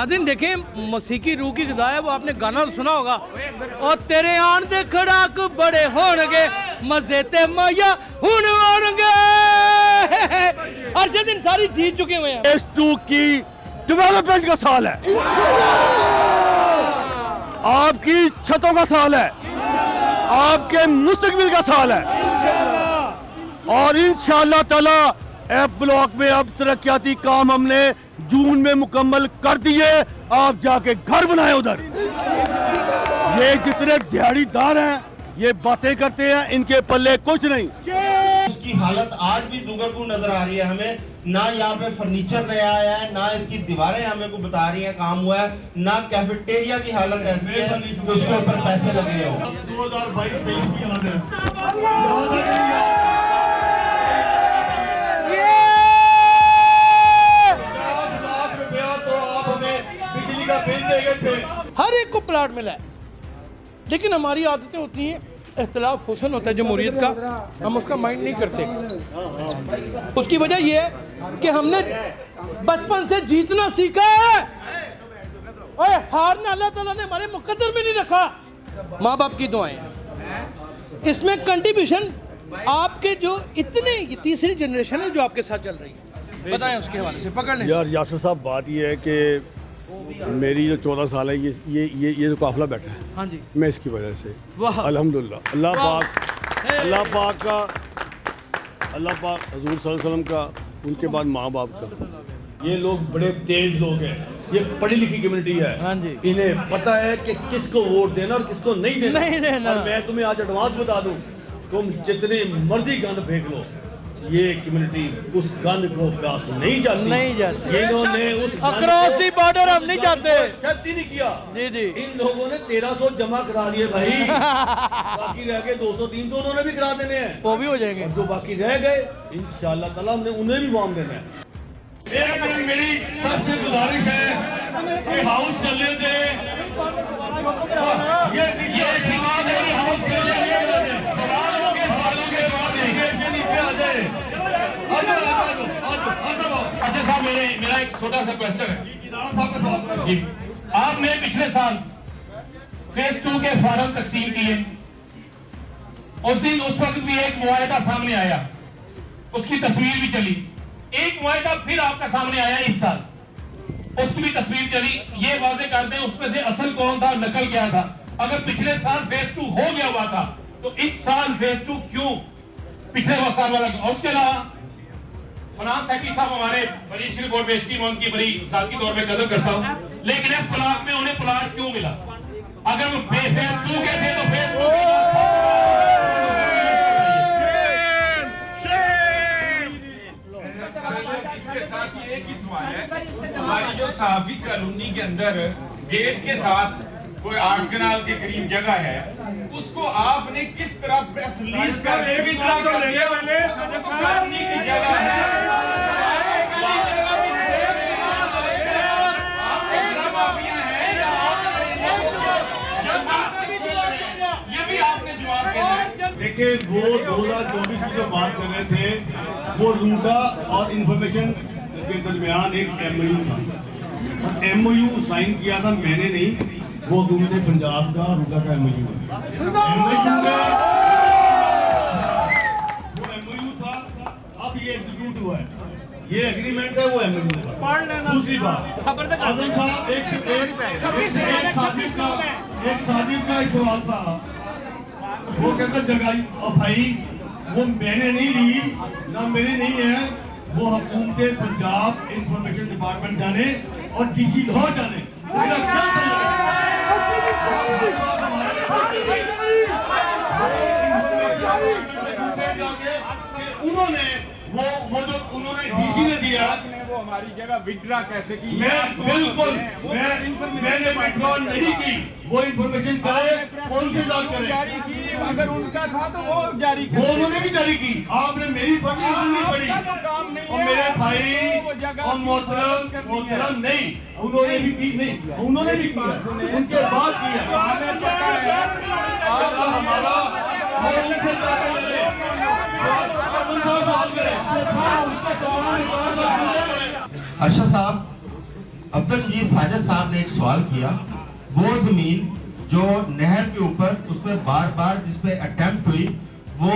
नाज़रीन देखें मौसीकी रूह की ग़िज़ा है, वो आपने गाना सुना होगा, और तेरे आन दे खड़ाक बड़े होणगे मज़े ते माया हुण होणगे। अर्शद अंसारी जीत चुके हुए हैं। S2 की डेवलपमेंट का साल है, आपकी छतों का साल है, आपके मुस्तकबिल का साल है, और इंशाअल्लाह ताला एफ ब्लॉक में अब तरक्याती काम हमने जून में मुकम्मल कर दिए। आप जाके घर बनाए उधर। ये जितने दिहाड़ीदार हैं ये बातें करते हैं, इनके पल्ले कुछ नहीं। इसकी हालत आज भी दुगरगुन नजर आ रही है हमें। ना यहाँ पे फर्नीचर नया आया है, ना इसकी दीवारें हमें को बता रही है काम हुआ है, ना कैफेटेरिया की हालत ऐसी है कि उसके ऊपर पैसे लगे हो। 2022-23 की याद है। हर एक को प्लाट मिला है, लेकिन हमारी आदतें होती हैं, इख्तिलाफ हुस्न होता है जमहूरियत का, हम उसका माइंड नहीं करते। उसकी वजह यह है कि हमने बचपन से जीतना सीखा है, और हारना अल्लाह ताला ने हमारे मुकद्दर में नहीं रखा। माँ बाप की दुआएं हैं, इसमें कंट्रीब्यूशन आपके जो इतने तीसरी जनरेशन है जो आपके साथ चल रही है, बताएं उसके हवाले से। पकड़ लें यार यासर साहब, बात ये है कि मेरी जो 14 साल है ये जो काफिला बैठा है, हाँ जी, मैं इसकी वजह से वाह अल्हम्दुलिल्लाह अल्लाह पाक हजूर सल्लल्लाहु अलैहि वसल्लम का, उनके बाद माँ बाप का। ये लोग बड़े तेज लोग हैं, ये पढ़ी लिखी कम्युनिटी है, हाँ जी, इन्हें पता है कि किसको वोट देना और किसको नहीं देना। और मैं तुम्हें आज एडवांस बता दूं, तुम जितनी मर्जी गंद फेंक लो, ये कम्युनिटी उस गंद को क्रॉस नहीं जाती। इन्होंने उस अक्रॉस दी बॉर्डर हम नहीं जाते, एक्सेप्ट ही नहीं किया। जी जी, इन लोगों ने 1300 जमा करा लिए भाई। बाकी रह गए 200-300 उन्होंने भी करा देने हैं, वो भी हो जाएंगे। और जो बाकी रह गए इंशाअल्लाह ताला हमने उन्हें भी फॉर्म देना है। एक मेरी सबसे गुजारिश है कि हाउस चलने दे, ये हाउस चलने दे, सवालों के बाद ऐसे नीचे आ जाए। अच्छा साहब, मेरा एक छोटा सा क्वेश्चन है जी। आपने पिछले साल फेज 2 के फॉर्म तकसीम किए, उस वक्त भी एक मुआहदा सामने आया, उसकी तस्वीर भी चली। एक मुआहदा फिर आपका सामने आया इस साल, उसकी भी तस्वीर चली। ये वाजे कर दें उसमें से असल कौन था, नकल क्या था। अगर पिछले साल फेज 2 हो गया हुआ था तो इस साल फेज 2 क्यों पिछले साल वाला? और उसके अलावा फनान सेक्रेटरी साहब हमारे बड़ी रिपोर्ट पेश की, मैं उनकी बड़ी जाती तौर पे कदर करता हूँ, लेकिन इस ब्लॉक में उन्हें प्लाट क्यों मिला? अगर वो फेज 2 के थे तो फेज 2 इसके साथ ये एक ही सवाल है, हमारी जो साफी कॉलोनी के अंदर गेट के साथ कोई 8 कनाल के करीब जगह है, उसको आपने किस तरह प्रेस रिलीज करके विड्रॉ कर दिया? कॉलोनी की जगह है, ये भी आपने जवाब देना है। देखिए, वो 2024 की जो बात कर रहे थे, वो रूडा और इंफॉर्मेशन के दरमियान एक MOU था, और MOU साइन किया था मैंने नहीं, वो हुकूमत पंजाब का रूडा का MOU है। वो MOU था, अब ये एग्जीक्यूट हुआ है, ये एग्रीमेंट है, वो MOU है। दूसरी बात, आजम साहब एक साजिद का एक सवाल था, वो कहता जगह और भाई वो मैंने नहीं ली, ना मेरी नहीं है, वो हुकूमत पंजाब इंफॉर्मेशन डिपार्टमेंट जाने और DC लाहौर जाने। उन्होंने वो जो उन्होंने DC ने दिया, वो हमारी जगह विड्रॉ कैसे की? मैंने विड्रॉ नहीं की, वो इंफॉर्मेशन करे, कौन से जारी करे? जारी की, अगर उनका था तो वो जारी वो उन्होंने भी जारी की, आपने मेरी पढ़ी, उन्होंने पढ़ी, और मेरे भाई और मोहतरम नहीं, उन्होंने भी की नहीं, उन्होंने भी किया, उनके बाद किया। हमारा उनसे जाके ले, अर्शद साहब, अब्दुल जी साजिद साहब ने एक सवाल किया, वो जमीन जो नहर के ऊपर उस पर बार बार जिस पे अटेम्प्ट हुई वो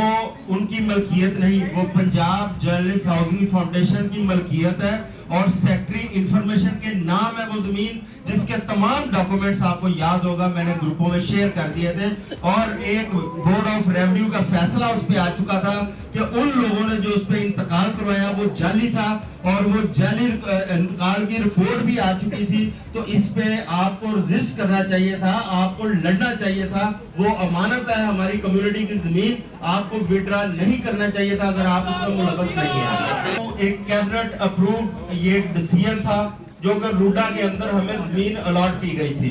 उनकी मलकियत नहीं, वो पंजाब जर्नलिस्ट हाउसिंग फाउंडेशन की मलकियत है और सेक्रेटरी इंफॉर्मेशन के नाम है वो जमीन, जिसके तमाम डॉक्यूमेंट्स आपको याद होगा, मैंने ग्रुपों में शेयर कर दिए थे। और एक बोर्ड ऑफ रेवेन्यू का फैसला उस पर आ चुका था कि उन लोगों ने जो उस पर इंतकाल करवाया वो जाली था और वो जाली इंतकाल की रिपोर्ट भी आ चुकी थी। तो इस पे आपको रजिस्ट करना चाहिए था, आपको लड़ना चाहिए था। वो अमानत है हमारी कम्युनिटी की जमीन, आपको विड्रा नहीं करना चाहिए था अगर आप उसमें मुलव्वस नहीं है। तो एक कैबिनेट अप्रूव ये डिसीजन था जो कि रूडा के अंदर हमें जमीन अलॉट की गई थी।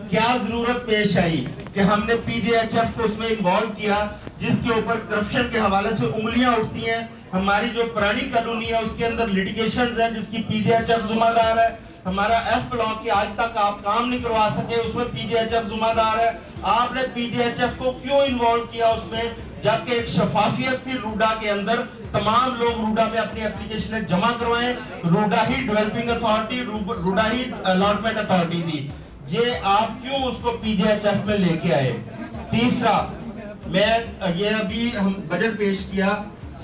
क्या जरूरत पेश आई कि हमने पीजीएचएफ को उसमें इन्वॉल्व किया, जिसके ऊपर करप्शन के हवाले से उंगलियां उठती हैं। हमारी जो पुरानी कॉलोनी है उसके अंदर लिटिगेशंस हैं जिसकी पीजीएचएफ जिम्मेदार है। हमारा एफ ब्लॉक के आज तक आप काम नहीं करवा सके, उसमें पीजीएचएफ जिम्मेदार है। आपने पीजीएचएफ को क्यों इन्वॉल्व किया उसमें, जबकि एक शफाफियत थी रूडा के अंदर, तमाम लोग रूडा में अपनी एप्लीकेशन जमा करवाएं। रूडा ही डेवलपिंग अथॉरिटी, रूडा ही अलॉटमेंट अथॉरिटी थी। ये आप क्यों उसको पीजीएचएफ में लेके आए? तीसरा, मैं ये अभी हम बजट पेश किया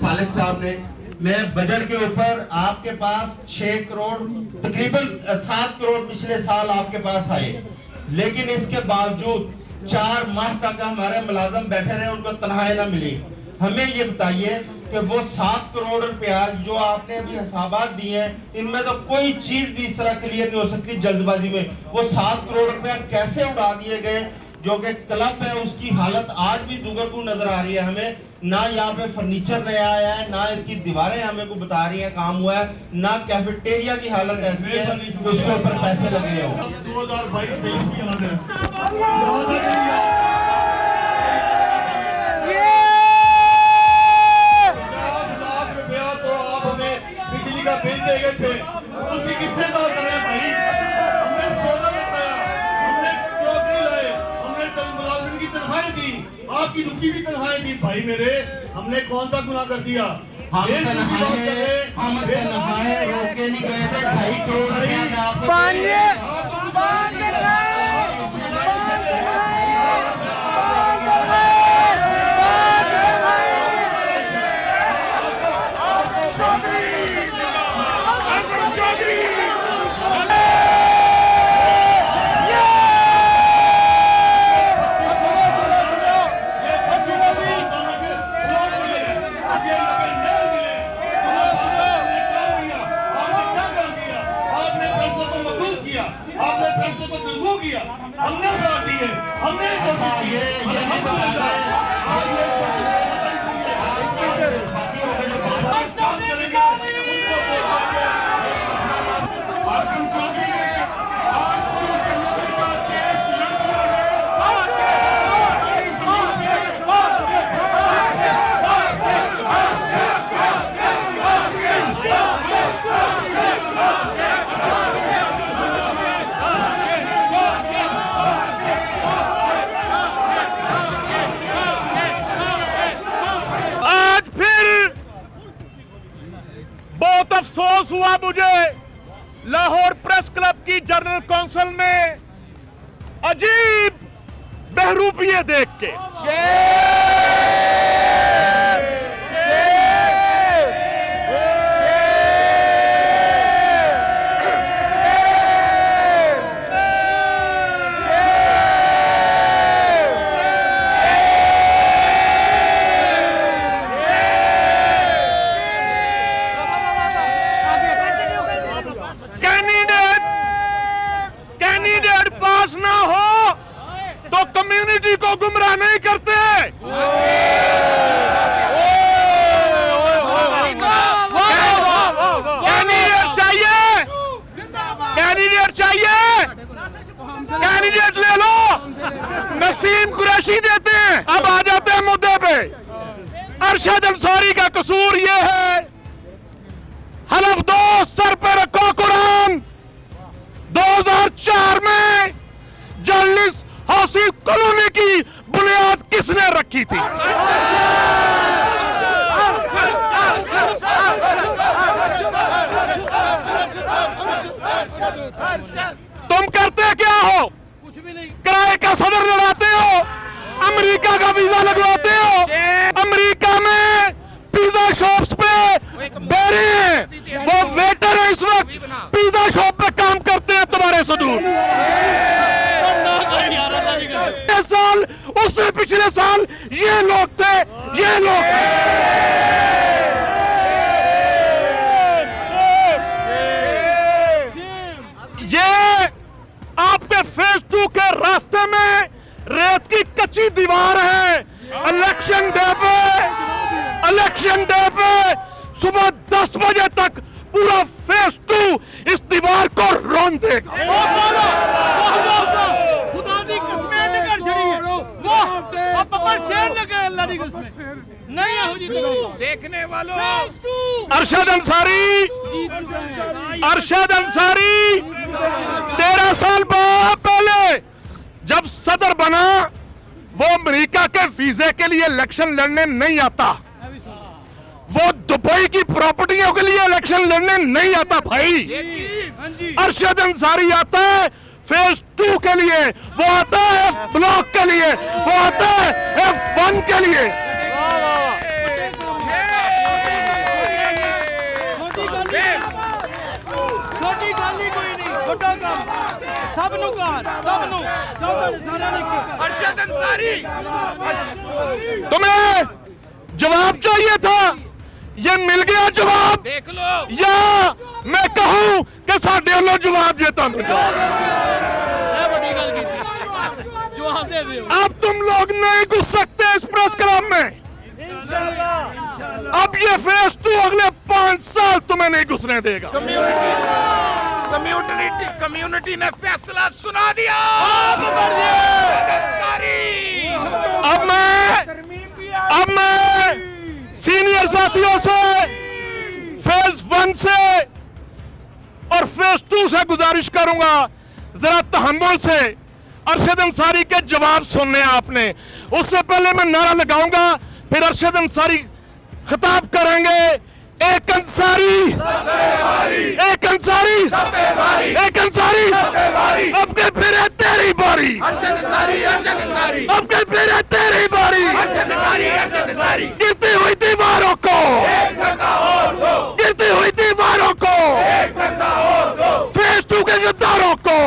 सालिक साहब ने, मैं बजट के ऊपर आपके पास 6 करोड़ तकरीबन 7 करोड़ पिछले साल आपके पास आए, लेकिन इसके बावजूद 4 माह तक हमारे मुलाजम बैठे रहे, उनको तनख्वाह ना मिली। हमें ये बताइए कि वो 7 करोड़ रुपया जो आपने अभी हिसाबात दिए हैं, इनमें तो कोई चीज भी इस तरह क्लियर नहीं हो सकती जल्दबाजी में। वो 7 करोड़ रुपया कैसे उड़ा दिए गए? जो कि क्लब है उसकी हालत आज भी दुगरगू नजर आ रही है हमें। ना यहाँ पे फर्नीचर नया आया है, ना इसकी दीवारें हमें को बता रही है काम हुआ है, ना कैफेटेरिया की हालत ऐसी है कि उसके ऊपर पैसे लगे हो। 2022-23 की याद है। 50 लाख रुपया तो आप हमें बिजली का बिल दे गए थे, उसकी किससे अदा कर रहे हैं भाई? हमने सोना बताया, हमने चौधरी लाए, हमने मुलाजिम की तनख्वाहें दी, आपकी रुकी भी तनख्वाहें दी। भाई मेरे, हमने कौन सा गुनाह कर दिया? हम तनख्वाहें रोक के नहीं गए थे, 2.5 करोड़ रुपया में आपको हमने साथ दी है, हमने कोशिश की है। अफसोस हुआ मुझे, लाहौर प्रेस क्लब की जनरल काउंसिल में अजीब बहरूपिये देख के। कैंडिडेट पास ना हो तो कम्युनिटी को गुमराह नहीं करते। कैंडिडेट चाहिए, कैंडिडेट चाहिए, कैंडिडेट ले लो। नसीम कुरैशी देते हैं। अब आ जाते हैं मुद्दे पे। अरशद अंसारी का कसूर ये है, हलफ दो, सर पे रखो कुरान। 2004 में जर्नलिस्ट हाउसिंग कॉलोनी की बुनियाद किसने रखी थी? तुम करते क्या हो? कुछ भी नहीं। किराए का सदर लड़ाते हो, अमेरिका का वीजा लगवाते हो, अमेरिका में पिज्जा शॉप्स पे बैरे हैं, वो वेटर है इस वक्त पिज्जा शॉप पे काम करते हैं तुम्हारे से दूर। पिछले साल, उससे पिछले साल ये लोग थे, ये लोग ये आपके फेज 2 के रास्ते में रेत की कच्ची दीवार है। इलेक्शन डे पे सुबह 10 बजे तक पूरा फेज 2 इस दीवार को रौन देगा। खुदा दी कसमें निकल छड़ी है वो अब पकड़ शेर लगे अल्लाह दी कसमें नहीं हो जी देखने वालों, अरशद अंसारी 13 साल बाद पहले जब सदर बना, वो अमेरिका के वीजे के लिए इलेक्शन लड़ने नहीं आता, वो दुबई की प्रॉपर्टियों के लिए इलेक्शन लड़ने नहीं आता भाई। अरशद अंसारी आता है फेज 2 के लिए, वो आता है F ब्लॉक के लिए, वो आता है F1 के लिए। छोटी गाली कोई नहीं, छोटा काम सब नु कार सब नु सारा लिख अरशद अंसारी तुम्हें जवाब चाहिए था, ये मिल गया जवाब। देख लो, या मैं कहूं कि साडे वालों जवाब जे तुहानू बड़ी गल की जवाब दे दियो। अब तुम लोग नहीं घुस सकते इस प्रेस क्लब में। अब ये फेज 2 अगले 5 साल तुम्हें नहीं घुसने देगा। कम्युनिटी ने फैसला सुना दिया। अब मैं सीनियर साथियों से फेज 1 से और फेज 2 से गुजारिश करूंगा, जरा तहम्मुल से अरशद अंसारी के जवाब सुनने आपने। उससे पहले मैं नारा लगाऊंगा, फिर अरशद अंसारी खिताब करेंगे। एक अंसारी, एक अंसारी, एक अंसारी, अब के फिर है तेरी बारी, अब के फिर है तेरी बारी। गिरती हुई दीवारों को, गिरती हुई दीवारों को, फेज 2 के गद्दारों को।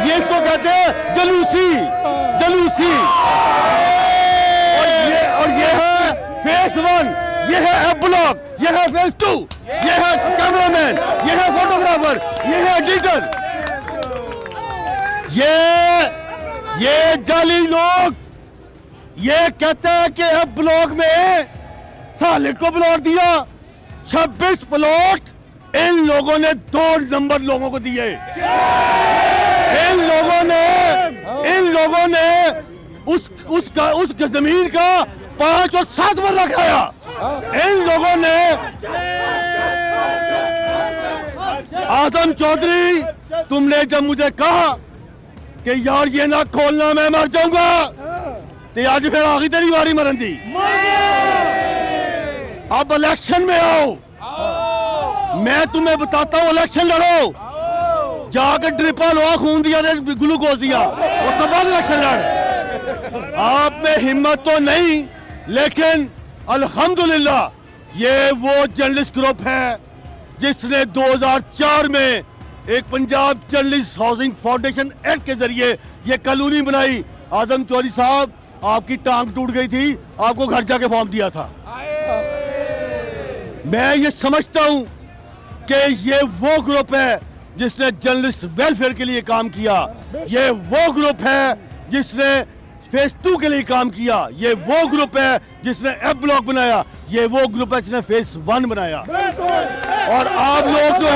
ये इसको कहते हैं जलूसी, जलूसी। और ये है फेज 1, ये है F ब्लॉक, ये है फेज 2, ये है कैमरामैन, ये है फोटोग्राफर, ये है एडिटर। ये जाली लोग ये कहते हैं कि F ब्लॉक में सालिक को प्लॉट दिया, 26 प्लॉट इन लोगों ने 2 नंबर लोगों को दिए। इन लोगों ने उस जमीन का 5 और 7 पर रखाया। इन लोगों ने आजम चौधरी, तुमने जब मुझे कहा कि यार ये ना खोलना मैं मर जाऊंगा, तो आज फिर आ गई तेरी बारी मरन दी। अब इलेक्शन में आओ, मैं तुम्हें बताता हूँ, इलेक्शन लड़ो, जाकर ड्रिपा लो, खून दिया, ग्लूकोज दिया, उसके बाद इलेक्शन लड़। आप में हिम्मत तो नहीं, लेकिन अल्हम्दुलिल्लाह ये वो जर्नलिस्ट ग्रुप है जिसने 2004 में एक Punjab journalist housing foundation act के जरिए ये कॉलोनी बनाई। आजम चौधरी साहब, आपकी टांग टूट गई थी, आपको घर जाके फॉर्म दिया था। मैं ये समझता हूं कि ये वो ग्रुप है जिसने जर्नलिस्ट वेलफेयर के लिए काम किया, ये वो ग्रुप है जिसने फेज 2 के लिए काम किया, ये वो ग्रुप है जिसने F ब्लॉक बनाया, ये वो ग्रुप है जिसने फेज 1 बनाया। और आप लोग जो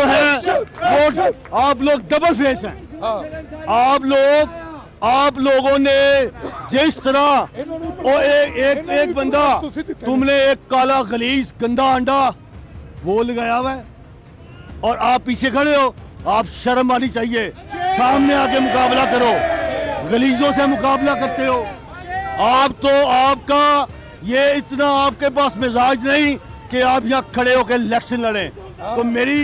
हैं, आप लोग डबल फेस हैं। आप लोगों ने जिस तरह एक बंदा, तुमने एक काला गलीज गंदा अंडा वो लगाया हुआ है और आप पीछे खड़े हो। आप शर्म आनी चाहिए, सामने आके मुकाबला करो, गलीजों से मुकाबला करते हो। आप तो, आपका ये इतना आपके पास मिजाज नहीं कि आप यहाँ खड़े होकर इलेक्शन लड़ें। तो मेरी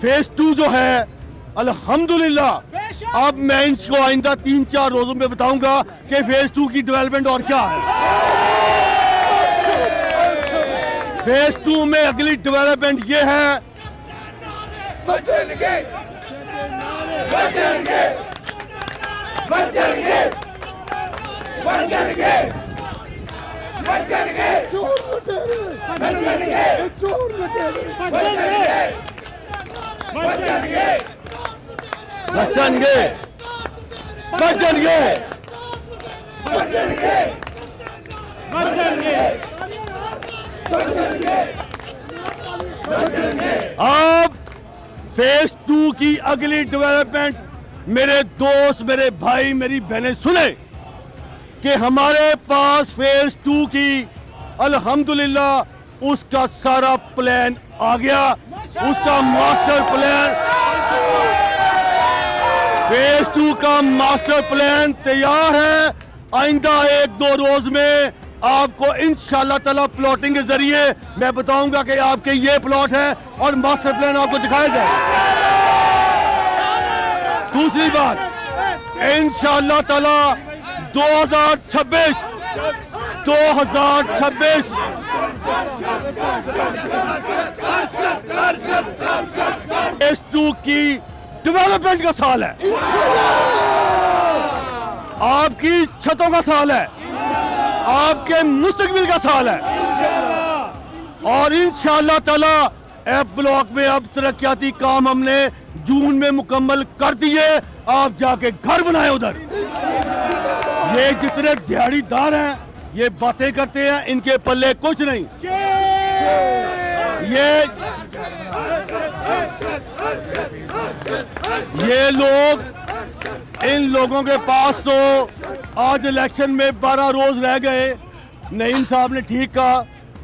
फेज 2 जो है अल्हम्दुलिल्लाह अब मैं इसको आइंदा 3-4 रोजों में बताऊंगा कि फेज 2 की डेवलपमेंट और क्या है। फेज 2 में अगली डेवलपमेंट ये है बचेंगे बचेंगे अब फेज 2 की अगली डेवलपमेंट मेरे दोस्त, मेरे भाई, मेरी बहनें सुने कि हमारे पास फेज 2 की अल्हम्दुलिल्लाह उसका सारा प्लान आ गया, उसका मास्टर प्लान, फेज 2 का मास्टर प्लान तैयार है। आइंदा 1-2 रोज में आपको इंशाल्लाह ताला प्लॉटिंग के जरिए मैं बताऊंगा कि आपके ये प्लॉट है और मास्टर प्लान आपको दिखाया जाए। दूसरी बात इंशाल्लाह ताला 2026 फेज 2 की डेवलपमेंट का साल है, आपकी छतों का साल है, आपके मुस्तकबिल का साल है और इंशाअल्लाह ताला एफ ब्लॉक में अब तरक्याती काम हमने जून में मुकम्मल कर दिए। आप जाके घर बनाए उधर। ये जितने दिहाड़ीदार हैं ये बातें करते हैं, इनके पल्ले कुछ नहीं। ये लोग, इन लोगों के पास तो आज इलेक्शन में 12 रोज रह गए। नईम साहब ने ठीक कहा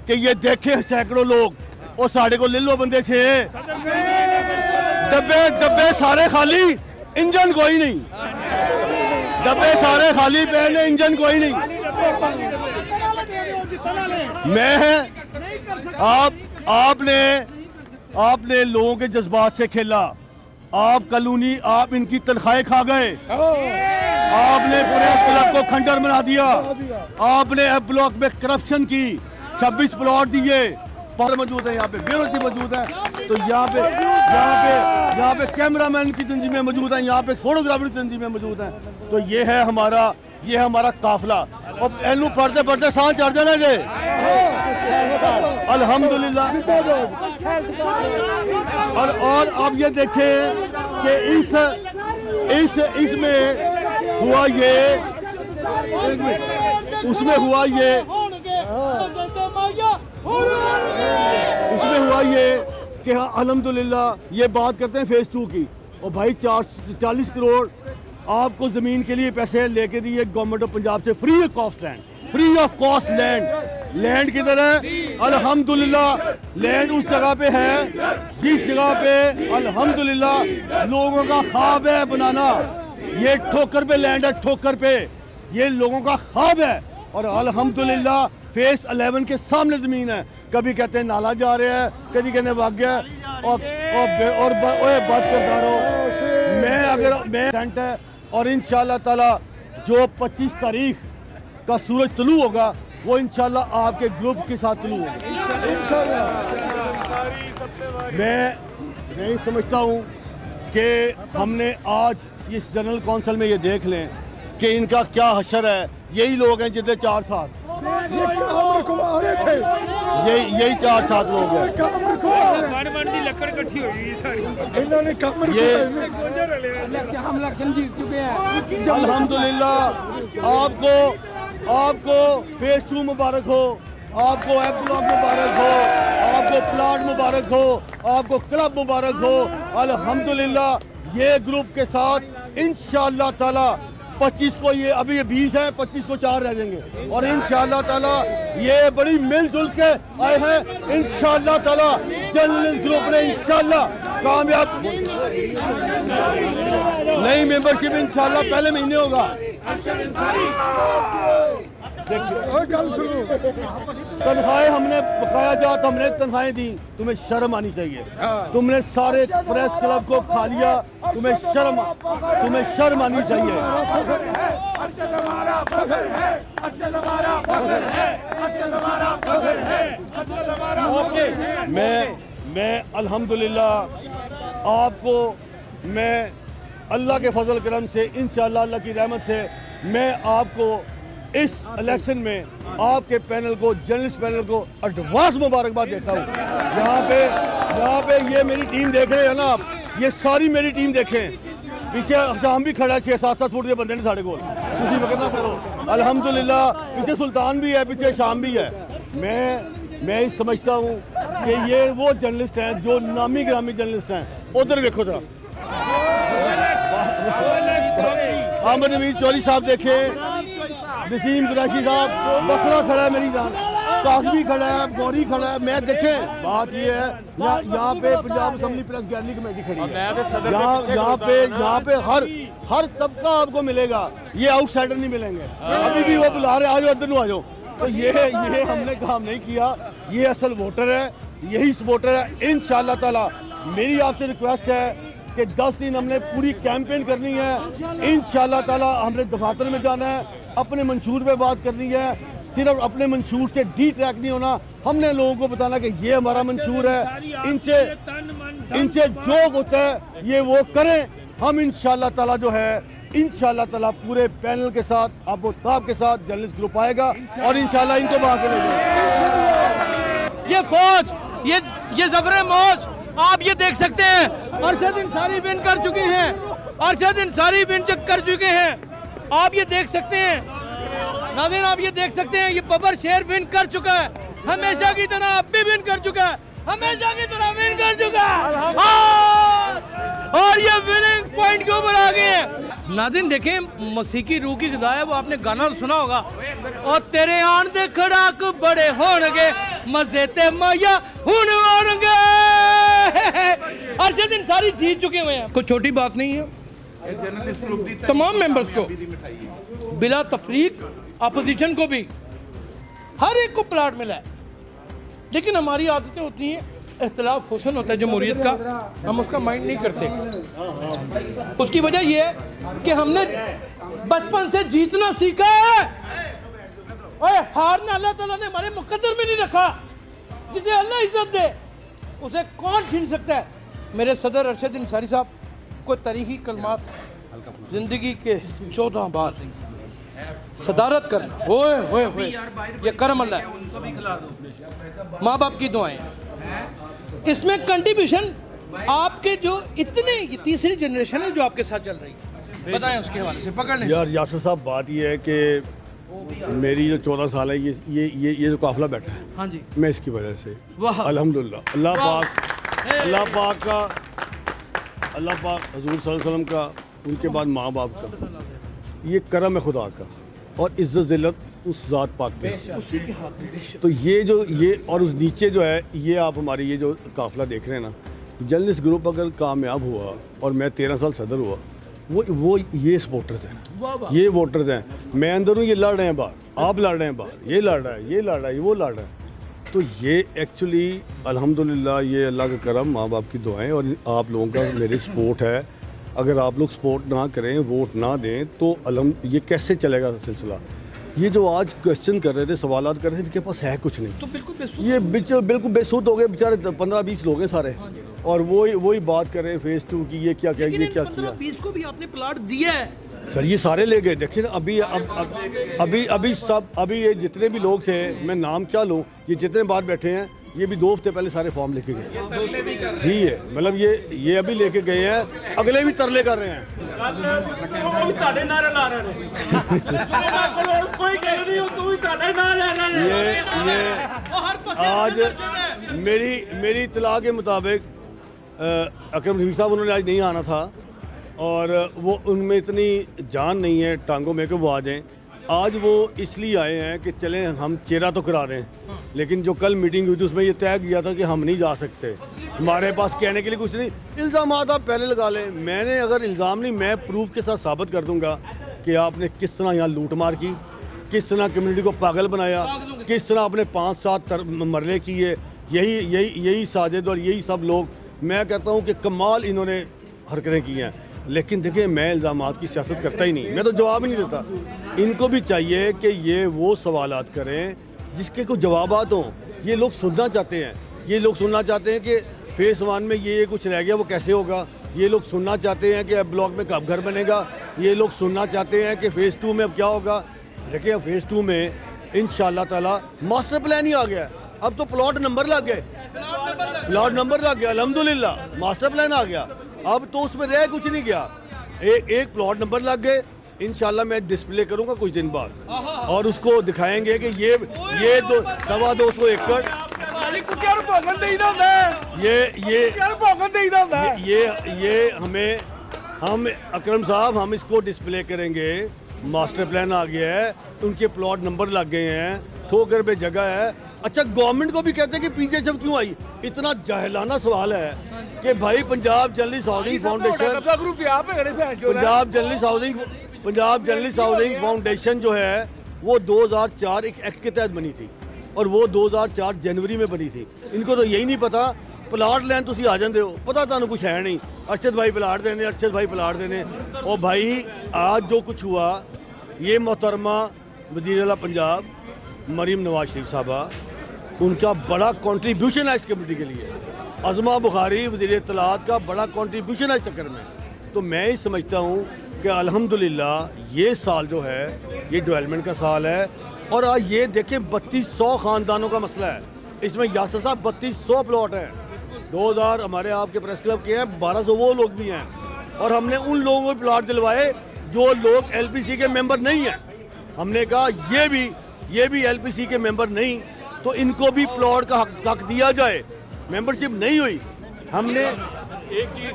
कि ये देखे सैकड़ों लोग और साढ़े को ले लो बंदे छे, डब्बे सारे खाली, इंजन कोई नहीं, डब्बे सारे खाली पहले, इंजन कोई नहीं। मैं आपने लोगों के जज्बात से खेला, आप कॉलोनी, आप इनकी तनख्वाहें खा गए, आपने प्रेस क्लब को खंडर बना दिया, आपने एफ ब्लॉक में करप्शन की, 26 प्लॉट दिए, पर मौजूद है यहाँ पे बेरोजगारी मौजूद है, तो यहाँ पे कैमरामैन की तंजीमें मौजूद हैं, यहाँ पे फोटोग्राफर की तंजीमें मौजूद हैं। तो ये है हमारा काफिला। और एनू पढ़ते पढ़ते सांस चढ़ जाना जे अल्हम्दुलिल्लाह। और अब ये देखें कि इसमें हुआ ये, उसमें हुआ ये कि हाँ अल्हम्दुलिल्लाह। ये बात करते हैं फेज 2 की, और भाई 40 करोड़ आपको जमीन के लिए पैसे लेके दिए गवर्नमेंट ऑफ पंजाब से, फ्री ऑफ कॉस्ट लैंड किधर है? अल्हम्दुलिल्लाह लैंड उस जगह पे है जिस जगह पे अल्हम्दुलिल्लाह लोगों का ख्वाब है बनाना। ये ठोकर पे लैंड है, ठोकर पे ये लोगों का ख्वाब है। और अल्हम्दुलिल्लाह फेज 11 के सामने जमीन है। कभी कहते हैं नाला जा रहे हैं, कभी कहते हैं भाग गया, और बात करता रहो। मैं सेंट है और इंशाल्लाह ताला जो 25 तारीख का सूरज तुलू होगा वो इंशाल्लाह आपके ग्रुप के साथ तुलू होगा इंशाल्लाह। मैं नहीं समझता हूँ कि हमने आज इस जनरल काउंसिल में ये देख लें कि इनका क्या हशर है। यही लोग हैं जितने 4 साथ यही 4-7 लोग हैं। हम इलेक्शन जीत चुके हैं अल्हम्दुलिल्लाह। आपको फेज 2 मुबारक हो, आपको एफ ब्लॉक मुबारक हो, आपको प्लाट मुबारक हो, आपको क्लब मुबारक हो। अल्हम्दुलिल्लाह ये ग्रुप के साथ इंशाअल्लाह ताला 25 को, ये अभी ये 20 है, 25 को 4 रह जाएंगे और इंशाअल्लाह ताला ये बड़ी मिलजुल के आए हैं। इंशाअल्लाह ताला जर्नलिस्ट ग्रुप ने इंशाअल्लाह कामयाब नई मेंबरशिप इंशाल्लाह पहले महीने होगा। तनख्वाहें हमने बकाया जात हमने तनख्वाहें दी, तुम्हें शर्म आनी चाहिए। तुमने सारे प्रेस क्लब को खा लिया, तुम्हें शर्म आनी चाहिए। मैं अल्हम्दुलिल्लाह आपको मैं अल्लाह के फजल करम से इंशाअल्लाह अल्लाह की रहमत से मैं आपको इस इलेक्शन में आपके पैनल को जर्नलिस्ट पैनल को एडवांस मुबारकबाद देता हूँ। यहाँ पे ये मेरी टीम देख रहे हैं ना आप, ये सारी मेरी टीम देखें। पीछे शाम भी खड़ा 6-7 फुट के बंदे ने साढ़े को तुम वक्त ना करो। अल्हम्दुलिल्लाह पीछे सुल्तान भी है, पीछे शाम भी है। मैं समझता हूँ कि ये वो जर्नलिस्ट हैं जो नामी ग्रामी जर्नलिस्ट हैं। उधर देखो जरा आमिर नवीद चौधरी साहब देखे, नसीम कुरैशी साहब, बसरा खड़ा है मेरी जान, कासमी खड़ा है, गौरी खड़ा है। मैं देखें बात ये है यहाँ पे Punjab assembly press gallery committee खड़ी है। यहाँ पे हर तबका आपको मिलेगा, ये आउटसाइडर नहीं मिलेंगे। अभी भी वो बुला रहे आ जाओ इधर आ जाओ। तो ये हमने काम नहीं किया, ये असल वोटर है, यही वोटर है। इंशाअल्लाह ताला मेरी आपसे रिक्वेस्ट है कि 10 दिन हमने पूरी कैंपेन करनी है। इंशाअल्लाह ताला हमने दफातर में जाना है, अपने मंशूर पे बात करनी है। सिर्फ अपने मंशूर से डी ट्रैक नहीं होना, हमने लोगों को बताना कि ये हमारा मंशूर है, इनसे जो होता है ये वो करें। हम इंशाअल्लाह ताला जो है इंशाअल्लाह ताला पूरे पैनल के साथ आपको ताब के साथ जर्नलिस्ट ग्रुप आएगा और इंशाअल्लाह इनको बाहर ले जाएंगे। ये फौज, ये ज़फ़र मौज आप ये देख सकते हैं। अरशद अंसारी विन कर चुके हैं, अरशद अंसारी विन कर चुके हैं। आप ये देख सकते हैं नाज़रीन, आप ये देख सकते हैं, ये बबर शेर विन कर चुका है, हमेशा की तरह अब भी विन कर चुका है, हमेशा की तरह विन कर चुका है और ये विनिंग पॉइंट के ऊपर आ गए हैं। नाज़रीन देखें, मौसीकी रूह की ग़िज़ा है, वो आपने गाना सुना होगा। और तेरे आन दे खड़ाक बड़े होंगे, मजे ते माया हुन होंगे। अरशद अंसारी जीत चुके हुए हैं, कोई छोटी बात नहीं है। तमाम मेंबर्स को बिला तफरीक, अपोजिशन को भी, हर एक को प्लाट मिला है। लेकिन हमारी आदतें होती हैं, इख्तिलाफ हुस्न होता है जमहूरियत का, हम उसका माइंड नहीं करते। उसकी वजह यह है कि हमने बचपन से जीतना सीखा है। ओए हारना अल्लाह ताला ने हमारे मुकद्दर में नहीं रखा। जिसे अल्लाह इज्जत दे उसे कौन छीन सकता है। मेरे सदर अरशद अंसारी साहब को तारीखी कलमात, जिंदगी के 14 बार सदारत करना, ओए ये करम अल्लाह है, माँ बाप की दुआएं हैं। इसमें कंट्रीब्यूशन आपके जो इतने ये तीसरी जनरेशन है जो आपके साथ चल रही है, बताएं उसके हवाले से। पकड़ लें यार यासर साहब, बात ये है कि मेरी जो 14 साल है ये जो काफिला बैठा है, हाँ जी, मैं इसकी वजह से अल्हम्दुलिल्लाह अल्लाह पाक हजूर सल्लल्लाहु अलैहि वसल्लम का, उनके बाद माँ बाप का, ये करम है खुदा का और इज्जत जिल्लत उस ज़ात पाक के। तो ये और उस नीचे जो है ये आप हमारी ये जो काफिला देख रहे हैं ना, जर्नलिस्ट ग्रुप अगर कामयाब हुआ और मैं 13 साल सदर हुआ, वो ये सपोर्टर्स हैं, ये वोटर्स हैं। मैं अंदर हूँ, ये लड़ रहे हैं बाहर, आप लड़ रहे हैं बाहर, ये लड़ रहा है, ये लड़ रहा है, वो लड़ रहा है। तो ये एक्चुअली अल्हम्दुलिल्लाह ये अल्लाह का करम, माँ बाप की दुआएं और आप लोगों का मेरी सपोर्ट है। अगर आप लोग सपोर्ट ना करें, वोट ना दें तो ये कैसे चलेगा सिलसिला। ये जो आज क्वेश्चन कर रहे थे, सवालात कर रहे थे, इनके पास है कुछ नहीं, तो बिल्कुल ये बिल्कुल बेसुध हो गए बेचारे। 15-20 लोग हैं सारे और वही बात कर रहे हैं फेज़ 2 की, ये क्या किया, ये क्या किया। 20 को भी आपने प्लाट दिया है सर, ये सारे ले गए। देखिए ना अभी ये जितने भी लोग थे, मैं नाम क्या लूँ, ये जितने बाहर बैठे हैं, ये भी 2 हफ्ते पहले सारे फॉर्म लेके गए जी है। मतलब ये अभी लेके गए हैं, अगले भी तरले कर रहे हैं। आज मेरी इत्तला के मुताबिक अकरम रफीक साहब उन्होंने आज नहीं आना था और वो उनमें इतनी जान नहीं है टांगों में कि वो आ जाएं। आज वो इसलिए आए हैं कि चलें हम चेहरा तो करा दें, लेकिन जो कल मीटिंग हुई थी उसमें ये तय किया था कि हम नहीं जा सकते, हमारे पास कहने के लिए कुछ नहीं। इल्ज़ाम आप पहले लगा लें, मैंने अगर इल्ज़ाम नहीं, मैं प्रूफ के साथ साबित कर दूंगा कि आपने किस तरह यहाँ लूट मार की, किस तरह कम्युनिटी को पागल बनाया, किस तरह आपने 5-7 मरले किए। यही साजिद और यही सब लोग, मैं कहता हूँ कि कमाल इन्होंने हरकतें की हैं। लेकिन देखिए, मैं इल्ज़ामात की सियासत करता ही नहीं, मैं तो जवाब ही नहीं देता। इनको भी चाहिए कि ये वो सवालात करें जिसके कुछ जवाबात हों। ये लोग सुनना चाहते हैं, ये लोग सुनना चाहते हैं कि फेज़ 1 में ये कुछ रह गया वो कैसे होगा, ये लोग सुनना चाहते हैं कि अब ब्लॉक में कब घर बनेगा, ये लोग सुनना चाहते हैं कि फ़ेज़ 2 में अब क्या होगा। देखिए, अब फ़ेज़ 2 में इंशाअल्लाह ताला मास्टर प्लान ही आ गया, अब तो प्लॉट नंबर लग गए, प्लॉट नंबर लग गया, अल्हम्दुलिल्लाह मास्टर प्लान आ गया। अब तो उसमें रह कुछ नहीं गया, एक प्लॉट नंबर लग गए। इंशाल्लाह मैं डिस्प्ले करूंगा कुछ दिन बाद और उसको दिखाएंगे कि ये 200 एकड़ ये हम अकरम साहब हम इसको डिस्प्ले करेंगे। मास्टर प्लान आ गया है, उनके प्लॉट नंबर लग गए हैं, ठोकर पे जगह है। अच्छा, गवर्नमेंट को भी कहते हैं कि पीछे जब क्यों आई। इतना जाहिलाना सवाल है कि भाई Punjab journalist housing foundation foundation जो है वो 2004 एक एक्ट के तहत बनी थी और वो 2004 जनवरी में बनी थी। इनको तो यही नहीं पता, प्लाट लैन तुसी आ जाते हो, पता तुहानू कुछ है नहीं, अरशद भाई प्लाट देने, अरशद भाई प्लाट देने। और भाई आज जो कुछ हुआ, ये मोहतरमा वज़ीर आला पंजाब मरीम नवाज शरीफ साहबा, उनका बड़ा कंट्रीब्यूशन है इस कमेटी के लिए। अज़मा बुखारी वज़ीर इत्तलात का बड़ा कंट्रीब्यूशन है इस चक्कर में। तो मैं ही समझता हूँ कि अल्हम्दुलिल्लाह ये साल जो है ये डेवलपमेंट का साल है। और आज ये देखें 3200 ख़ानदानों का मसला है, इसमें यासर साहब 3200 प्लॉट हैं, 2000 हमारे आपके प्रेस क्लब के हैं, 1200 वो लोग भी हैं। और हमने उन लोगों को प्लॉट दिलवाए जो लोग LPC के मेंबर नहीं हैं। हमने कहा ये भी LPC के मेंबर नहीं, तो इनको भी प्लॉट का हक दिया जाए। मेंबरशिप नहीं हुई, हमने एक चीज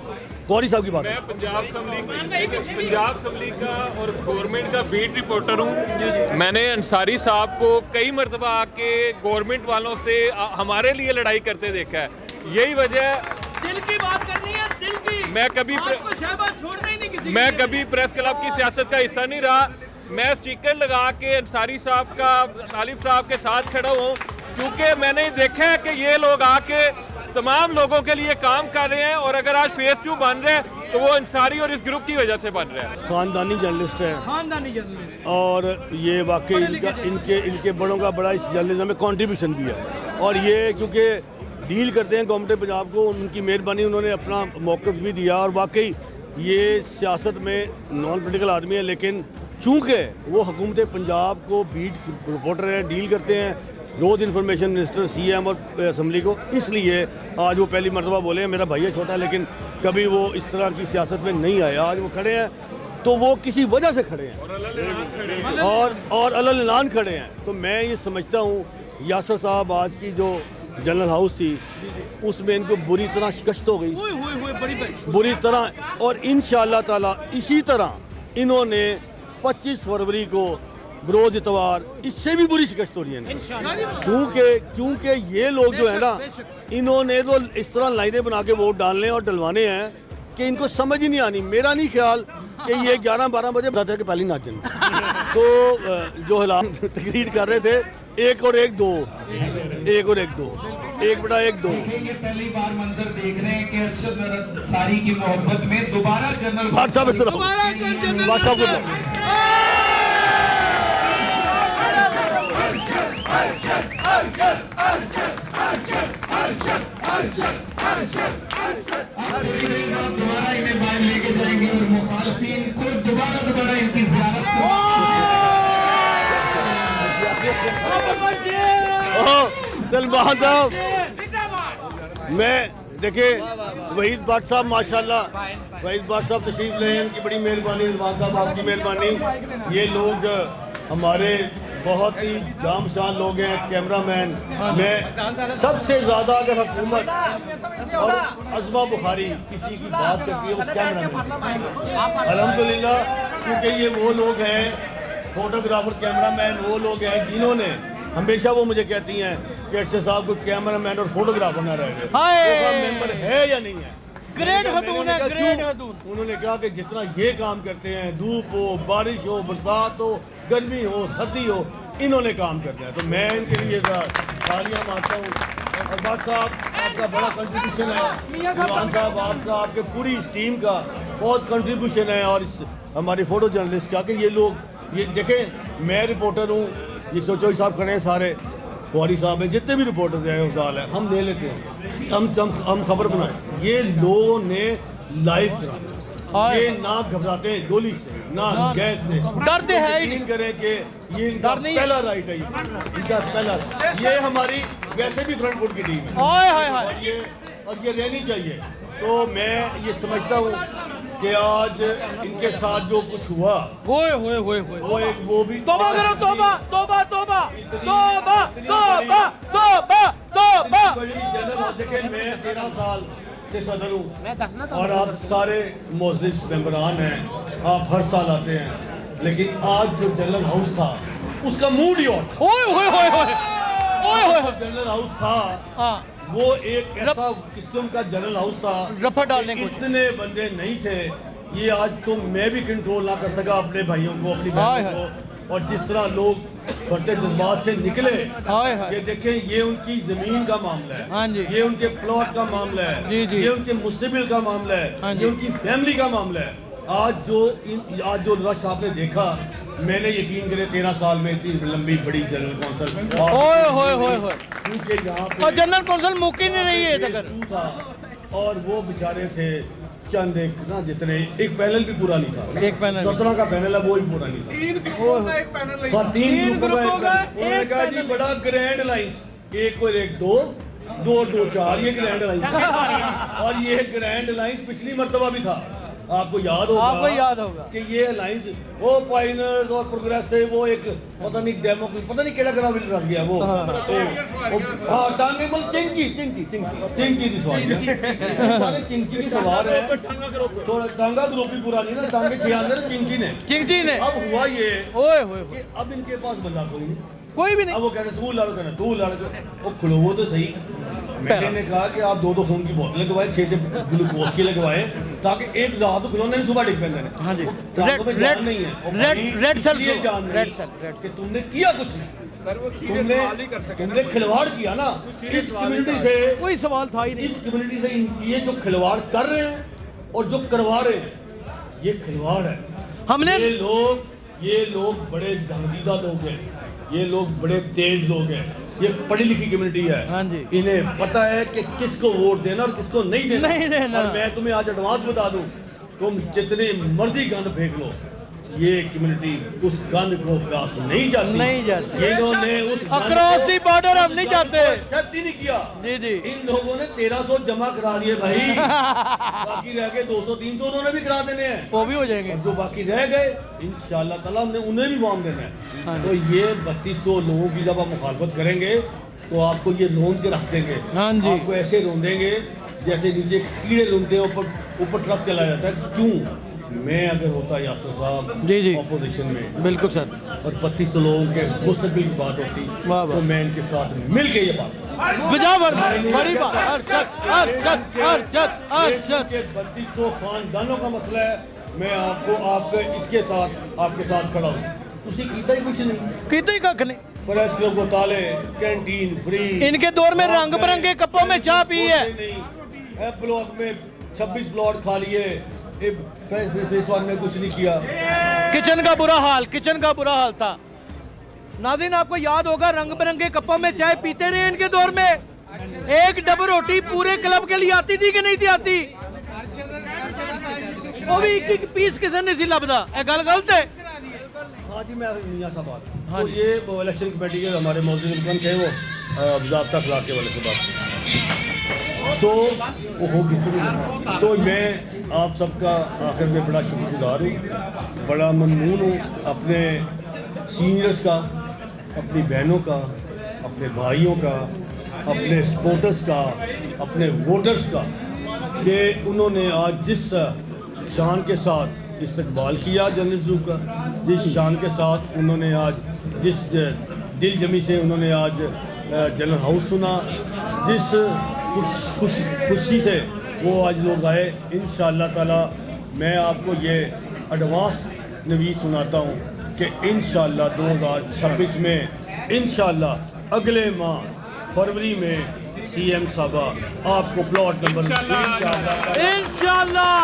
गौरी साहब की बात, मैं पंजाब असम्बली का और गवर्नमेंट का बीट रिपोर्टर हूँ। मैंने अंसारी साहब को कई मरतबा आके गवर्नमेंट वालों से हमारे लिए लड़ाई करते देखा है। यही वजह, दिल की बात करनी है, दिल की। मैं कभी प्रेस क्लब की सियासत का हिस्सा नहीं रहा। मैं स्टिकर लगा के अंसारी साहब का, तालिब साहब के साथ खड़ा हूँ, क्योंकि मैंने देखा है कि ये लोग आके तमाम लोगों के लिए काम कर रहे हैं। और अगर आज फेज़ 2 बन रहे हैं तो वो अंसारी और इस ग्रुप की वजह से बन रहे हैं। खानदानी जर्नलिस्ट है और ये वाकई इनके बड़ों का बड़ा इस जर्नलिज्म में कंट्रीब्यूशन भी है। और ये क्योंकि डील करते हैं गवर्नमेंट पंजाब को, उनकी मेहरबानी, उन्होंने अपना मौक़िफ़ भी दिया। और वाकई ये सियासत में नॉन पोलिटिकल आदमी है, लेकिन चूँकि वो हुकूमत पंजाब को बीट रिपोर्टर है, डील करते हैं रोज़ इन्फॉर्मेशन मिनिस्टर, CM और असम्बली को, इसलिए आज वो पहली मरतबा बोले हैं। मेरा भैया छोटा, लेकिन कभी वो इस तरह की सियासत में नहीं आया। आज वो खड़े हैं तो वो किसी वजह से खड़े हैं और अलग खड़े हैं। तो मैं ये समझता हूँ यासर साहब आज की जो जनरल हाउस थी उसमें इनको बुरी तरह शिकस्त हो गई, बुरी तरह। और इंशाअल्लाह ताला इसी तरह इन्होंने 25 फरवरी को बरोज इतवार इससे भी बुरी शिकस्त हो रही है, क्योंकि ये लोग जो है ना, इन्होंने तो इस तरह लाइनें बना के वोट डालने और डलवाने हैं कि इनको समझ ही नहीं आनी। मेरा नहीं ख्याल कि ये 11-12 बजे बताते हैं कि पहली नाच जाए। तो जो हालात तकरीर कर रहे थे 1 और 1 2, 1 और 1 2, 1/1 2। पहली बार मंजर देख रहे हैं कि अरशद अंसारी की मोहब्बत में दोबारा जनरल दोबारा इन्हें बाहर लेके जाएंगे और मुखालफिन को दोबारा इनकी ज़ियारत सलमान साहब, मैं देखे वहीद भट्ट साहब माशाल्लाह, वहीद भट्ट साहब तशरीफ ले, इनकी बड़ी मेहरबानी, रिजवान साहब आपकी मेहरबानी। ये लोग हमारे बहुत ही जामशान लोग हैं, कैमरामैन। मैं सबसे ज़्यादा अगर हुकूमत और अज़मा बुखारी किसी की बात करती है वो कैमरामैन, अल्हम्दुलिल्लाह, क्योंकि ये वो लोग हैं फोटोग्राफर कैमरामैन वो लोग हैं जिन्होंने हमेशा वो मुझे कहती हैं कि अरशद साहब को कैमरामैन और फोटोग्राफर ना रह गए हाय। मेंबर है या नहीं है? ग्रेट मैंने खतून उन्हें है, कहा, ग्रेट क्यों? खतून। उन्होंने कहा कि जितना ये काम करते हैं, धूप हो, बारिश हो, बरसात हो, गर्मी हो, सर्दी हो, इन्होंने काम करना है। तो मैं इनके लिए तालियां मारता हूँ। और बात साहब आपका बड़ा कंट्रीब्यूशन है, ईमान साहब आपका, आपके पूरी इस टीम का बहुत कंट्रीब्यूशन है, और इस हमारी फोटो जर्नलिस्ट का कि ये लोग ये देखें, मैं रिपोर्टर हूँ, ये सोचो साहब खड़े हैं सारे, फौरी साहब हैं, जितने भी रिपोर्टर्स हैं उर्दाल है, हम ले लेते हैं, हम खबर बनाए। ये लोगों ने लाइव करा, ये ना घबराते हैं गोली से, ना गैस से, डरते हैं ही यकीन करें कि ये इनका डर नहीं है। पहला राइट है, इनका पहला, ये हमारी वैसे भी फ्रंट फुट की टीम है, हाय हाय हाय। और ये रहनी चाहिए। तो मैं ये समझता हूँ कि आज इनके साथ जो कुछ हुआ होए होए होए होए। वो एक वो भी तौबा करो, तौबा तौबा तौबा तौबा तौबा तौबा तौबा। बड़ी जनरल हो सके, मैं 13 साल से सदर हूँ और आप सारे मोअज़्ज़िज़ मेंबरान हैं, आप हर साल आते हैं, लेकिन आज जो जनरल हाउस था उसका मूड ही और था। होए होए होए होए होए होए। जनरल हाउस था हाँ, वो एक ऐसा किस्म का जनरल हाउस था, रफा डालने कि को। इतने बंदे नहीं थे। ये आज तो मैं भी कंट्रोल ना कर सका अपने भाइयों को, अपनी हाय बहनों को, और जिस तरह लोग बढ़ते जज्बात से निकले, हाय हाय। ये देखें, ये उनकी जमीन का मामला है, हाँ जी। ये उनके प्लॉट का मामला है, जी, जी। ये उनके मुस्तबिल का मामला हाँ है, जी। ये उनकी फैमिली का मामला है। आज जो रश आपने देखा, मैंने यकीन करे 13 साल में इतनी लंबी बड़ी जनरल कौंसिल होए होए होए होए। क्योंकि यहाँ पे और जनरल कौंसिल मुक्की नहीं रही है तक। तू था, और वो बेचारे थे चंद एक ना, जितने एक पैनल भी पूरा नहीं था, एक पैनल 17 का पैनल है वो भी पूरा नहीं था, 3 ग्रुपों का एक पैनल, हाँ 3 ग्रुपों का एक पैनल। उन्होंने कहा जी बड़ा ग्रैंड लाइन्स, एक और एक दो, दो और दो चार, ये ग्रैंड लाइन्स। और ये ग्रैंड लाइन्स पिछली मर्तबा भी था, आपको याद होगा, आपको याद होगा कि ये अलायंस वो पाइनर्स और प्रोग्रेसिव, वो एक पता नहीं डेमोक्रेट, पता नहीं केड़ा ग्राम रख गया वो, हाँ टांगे बल चिंची दी सवार सारे चिंची की सवार है, थोड़ा टांगा ग्रुप भी पूरा नहीं ना, टांगे 6 अंदर चिंची ने। चिंची ने। अब हुआ ये ओए होए कि अब इनके पास बंदा कोई नहीं, कोई भी अब नहीं। वो कहते तू लड़ कर, तू लड़ कर, वो खुलवो तो सही। मैंने कहा कि आप 2-2 खून की बोतलें लगवाए, 6 ग्लूकोज की लगवाए, ताकि एक रात को खिलौने नहीं, सुबह डिग पेंगे। हाँ जी। रातों में जान नहीं है, और रेड सेल इसलिए जान रेड नहीं सेल कि तुमने किया कुछ नहीं, तुमने खिलवाड़ किया ना इस कम्युनिटी से, कोई सवाल था ही नहीं। इस कम्युनिटी से। ये जो खिलवाड़ कर रहे हैं और जो करवा रहे हैं, ये खिलवाड़ है। हमने ये लोग बड़े जंगीदा लोग हैं, ये लोग बड़े तेज लोग हैं, ये पढ़ी लिखी कम्युनिटी है। हाँ जी। इन्हें पता है कि किसको वोट देना और किसको नहीं देना। नहीं देना। और मैं तुम्हें आज एडवांस बता दूं, तुम जितने मर्जी गंद फेंक लो, ये कम्युनिटी उस गंद को क्रॉस नहीं जाती। नहीं जाती। इन्होंने उस अक्रॉस दी बॉर्डर हम नहीं जाते। एक्सेप्ट ही नहीं किया। जी जी। इन लोगों ने 1300 जमा करा दिए भाई, बाकी रह गए 200-300 उन्होंने भी करा देने हैं, वो भी हो जाएंगे। और जो बाकी रह गए इंशाअल्लाह ताला हमने उन्हें भी फॉर्म देना हाँ है। तो ये 3200 लोगों की जब आप मुखालफत करेंगे तो आपको ये रोंद के रख देंगे। हाँ जी। आपको ऐसे रोंदेंगे जैसे नीचे कीड़े रोंदते हैं, ऊपर ट्रक चला जाता है। क्यों? मैं अगर होता यासर साहब जी जी ऑपोजिशन में, बिल्कुल सर, और 3200 लोगों के मुस्तकबिल की बात होती, वाह वाह। तो मैं इनके साथ मिल के ये बात विजावर बड़ी बात। अरशद अरशद अरशद अरशद। 3200 खानदानों का मसला है। मैं आपके इसके साथ आपके साथ खड़ा हूँ। तुसी कीता ही कुछ नहीं, कितने कख नहीं। प्रेस क्लब को ताले, कैंटीन फ्री, इनके दौर में रंग बिरंगे कप्पों में चाय पी है। नहीं, ब्लॉक में 26 प्लॉट खा लिए, फेस 1 में कुछ नहीं किया। किचन का बुरा हाल, किचन का बुरा हाल था। नाज़रीन आपको याद होगा, रंग बिरंगे कप्पों में चाय पीते रहे इनके दौर में। एक डब रोटी पूरे क्लब के लिए आती थी कि नहीं थी आती? वो भी एक पीस किसी ने सी लभदा। ए गल गलत है। हाँ जी, मैं मियां साहब बात, हाँ तो जी। ये वो इलेक्शन कमेटी के हमारे मौजूद थे, वो ज़ाब्ता खिलाफ के वाले से बात, तो वो होगी। तो मैं आप सबका आखिर में बड़ा शुक्रगुजार हूँ, बड़ा ममनून हूँ अपने सीनियर्स का, अपनी बहनों का, अपने भाइयों का, अपने सपोर्टर्स का, अपने वोटर्स का, कि उन्होंने आज जिस शान के साथ इस्तकबाल किया जर्नलिस्ट ग्रुप का, जिस शान के साथ उन्होंने आज, जिस दिल जमी से उन्होंने आज जनरल हाउस सुना, जिस खुशी से वो आज लोग आए। इंशाअल्लाह ताला मैं आपको ये एडवांस नवीस सुनाता हूँ कि इंशाअल्लाह 2026 में इंशाअल्लाह अगले माह फरवरी में CM साहबा आपको प्लॉट नंबर इंशाल्लाह।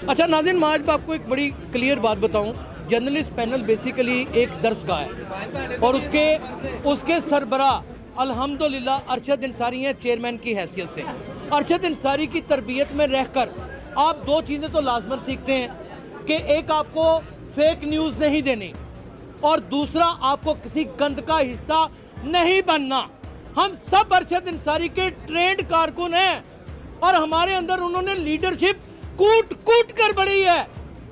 अच्छा नाज़रीन, मैं आज आपको एक बड़ी क्लियर बात बताऊं। जर्नलिस्ट पैनल बेसिकली एक दरसगाह है और उसके सरबरा अल्हम्दुलिल्लाह अरशद अंसारी हैं चेयरमैन की हैसियत से। अरशद अंसारी की तरबियत में रहकर आप दो चीज़ें तो लाजमन सीखते हैं कि एक आपको फेक न्यूज़ नहीं देनी और दूसरा आपको किसी गंद का हिस्सा नहीं बनना। हम सब अरशद अंसारी के ट्रेंड कारकुन हैं और हमारे अंदर उन्होंने लीडरशिप कूट कूट कर बढ़ी है।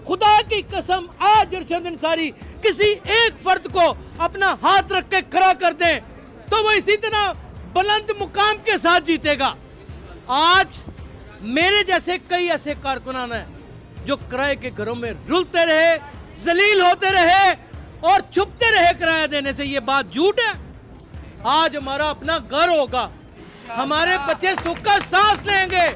खुदा की कसम, आज अरशद अंसारी किसी एक फर्द को अपना हाथ रख के खड़ा कर दें तो वो इसी तरह बुलंद मुकाम के साथ जीतेगा। आज मेरे जैसे कई ऐसे कारकुनान हैं जो किराए के घरों में रुलते रहे, जलील होते रहे और छुपते रहे किराया देने से। ये बात झूठ है। आज हमारा अपना घर होगा, हमारे बच्चे सुख का सांस लेंगे।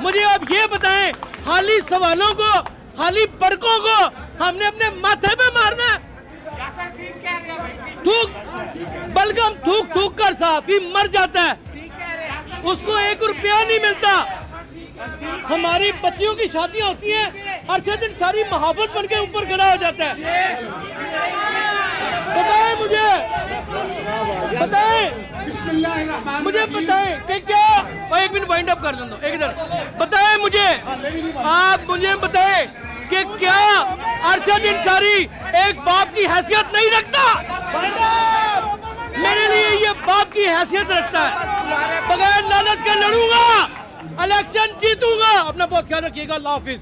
मुझे अब ये बताएं, खाली सवालों को, खाली पड़कों को हमने अपने माथे पे मारना है? थूक, बलगम थूक थूक कर साहब मर जाता है, उसको 1 रुपया नहीं मिलता। हमारी बच्चियों की शादियां होती हैं, अरशद अंसारी महावत बन के ऊपर खड़ा हो जाता है। बताएं मुझे बताएं कि क्या, और 1 मिनट वाइंड अप कर दो, एक इधर बताएं मुझे, आप मुझे बताएं कि क्या अरशद अंसारी एक बाप की हैसियत नहीं रखता? मेरे लिए ये बाप की हैसियत रखता है। बगैर लालच के लड़ूंगा, इलेक्शन जीतूंगा। अपना बहुत ख्याल रखिएगा। अल्लाह हाफिज।